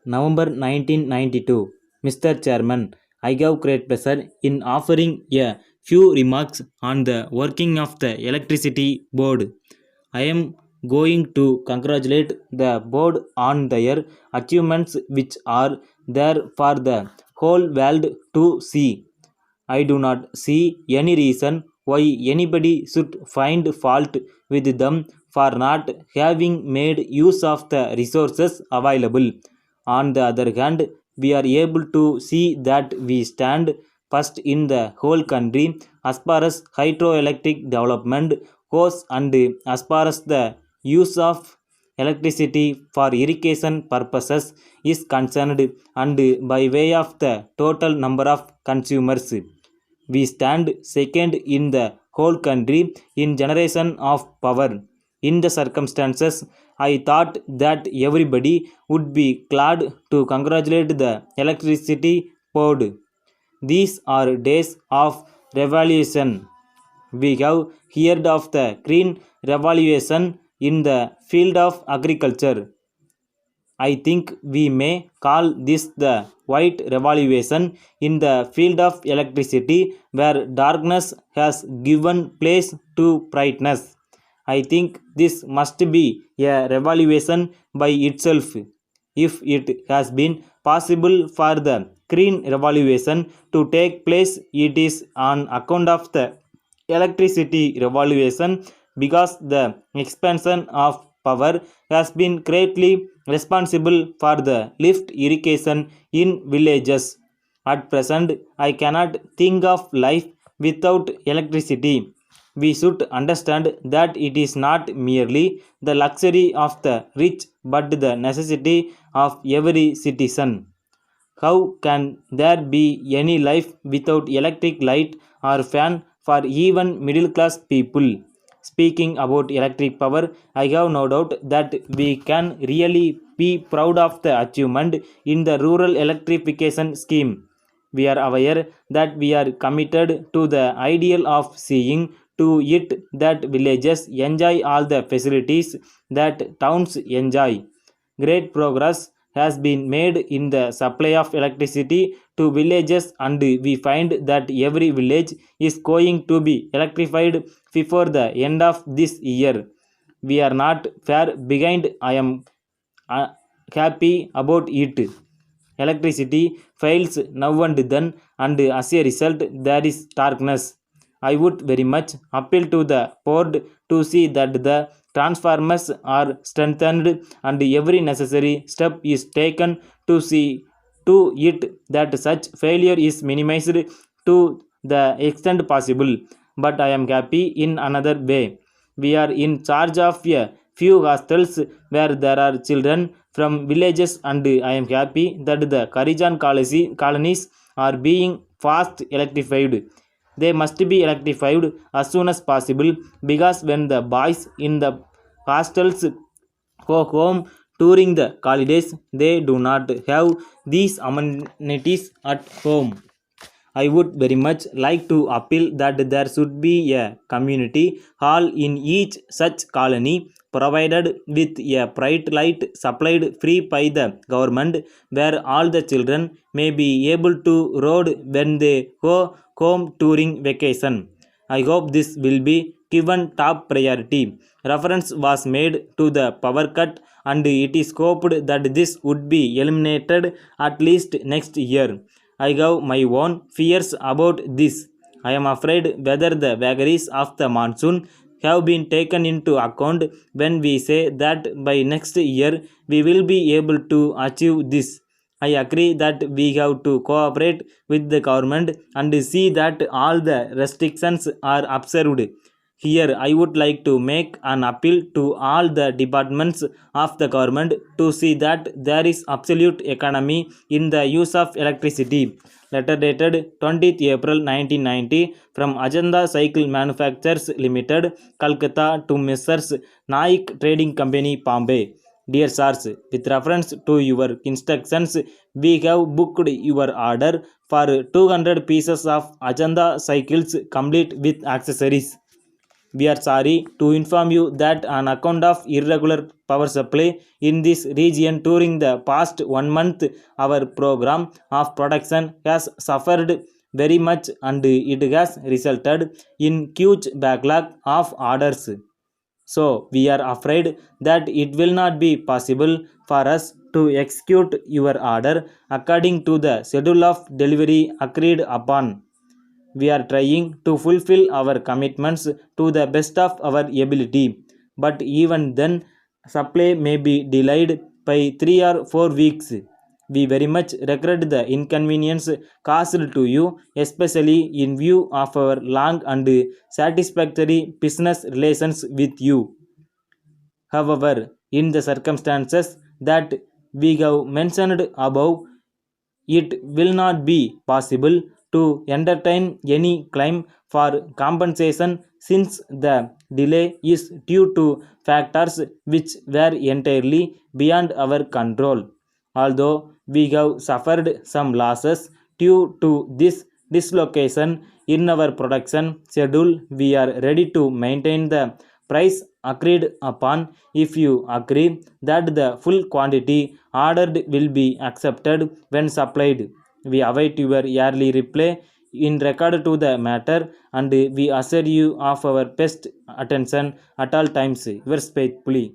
November 1992. Mr. Chairman, I have great pleasure in offering a few remarks on the working of the Electricity Board. I am going to congratulate the board on their achievements, which are there for the whole world to see. I do not see any reason why anybody should find fault with them for not having made use of the resources available. On the other hand, we are able to see that we stand first in the whole country as far as hydroelectric development goes, and as far as the use of electricity for irrigation purposes is concerned, and by way of the total number of consumers. We stand second in the whole country in generation of power. In the circumstances, I thought that everybody would be glad to congratulate the electricity board. These are days of revolution. We have heard of the green revolution in the field of agriculture. I think we may call this the white revolution in the field of electricity, where darkness has given place to brightness. I think this must be a revolution by itself. If it has been possible for the green revolution to take place, it is on account of the electricity revolution, because the expansion of power has been greatly responsible for the lift irrigation in villages. At present, I cannot think of life without electricity. We should understand that it is not merely the luxury of the rich but the necessity of every citizen. How can there be any life without electric light or fan for even middle class people? Speaking about electric power, I have no doubt that we can really be proud of the achievement in the rural electrification scheme. We are aware that we are committed to the ideal of seeing to it that villages enjoy all the facilities that towns enjoy. Great progress has been made in the supply of electricity to villages, and we find that every village is going to be electrified before the end of this year. We are not far behind. I am uh, happy about it. Electricity fails now and then, and as a result, there is darkness. I would very much appeal to the board to see that the transformers are strengthened and every necessary step is taken to see to it that such failure is minimized to the extent possible. But I am happy in another way. We are in charge of a few hostels where there are children from villages, and I am happy that the Karijan colonies are being fast electrified. They must be electrified as soon as possible, because when the boys in the hostels go home during the holidays, they do not have these amenities at home. I would very much like to appeal that there should be a community hall in each such colony, provided with a bright light supplied free by the government, where all the children may be able to rode when they go home during vacation. I hope this will be given top priority. Reference was made to the power cut, and it is hoped that this would be eliminated at least next year. I have my own fears about this. I am afraid whether the vagaries of the monsoon have been taken into account when we say that by next year we will be able to achieve this. I agree that we have to cooperate with the government and see that all the restrictions are observed. Here, I would like to make an appeal to all the departments of the government to see that there is absolute economy in the use of electricity. Letter dated 20th April 1990 from Ajanta Cycle Manufacturers Limited, Calcutta, to Messrs. Naik Trading Company, Bombay. Dear sirs, with reference to your instructions, we have booked your order for 200 pieces of Ajanta cycles complete with accessories. We are sorry to inform you that on account of irregular power supply in this region during the past 1 month, our program of production has suffered very much and it has resulted in huge backlog of orders. So, we are afraid that it will not be possible for us to execute your order according to the schedule of delivery agreed upon. We are trying to fulfill our commitments to the best of our ability, but even then, supply may be delayed by 3 or 4 weeks. We very much regret the inconvenience caused to you, especially in view of our long and satisfactory business relations with you. However, in the circumstances that we have mentioned above, it will not be possible to entertain any claim for compensation since the delay is due to factors which were entirely beyond our control. Although we have suffered some losses due to this dislocation in our production schedule, we are ready to maintain the price agreed upon if you agree that the full quantity ordered will be accepted when supplied. We await your early reply in regard to the matter and we assure you of our best attention at all times. Yours faithfully.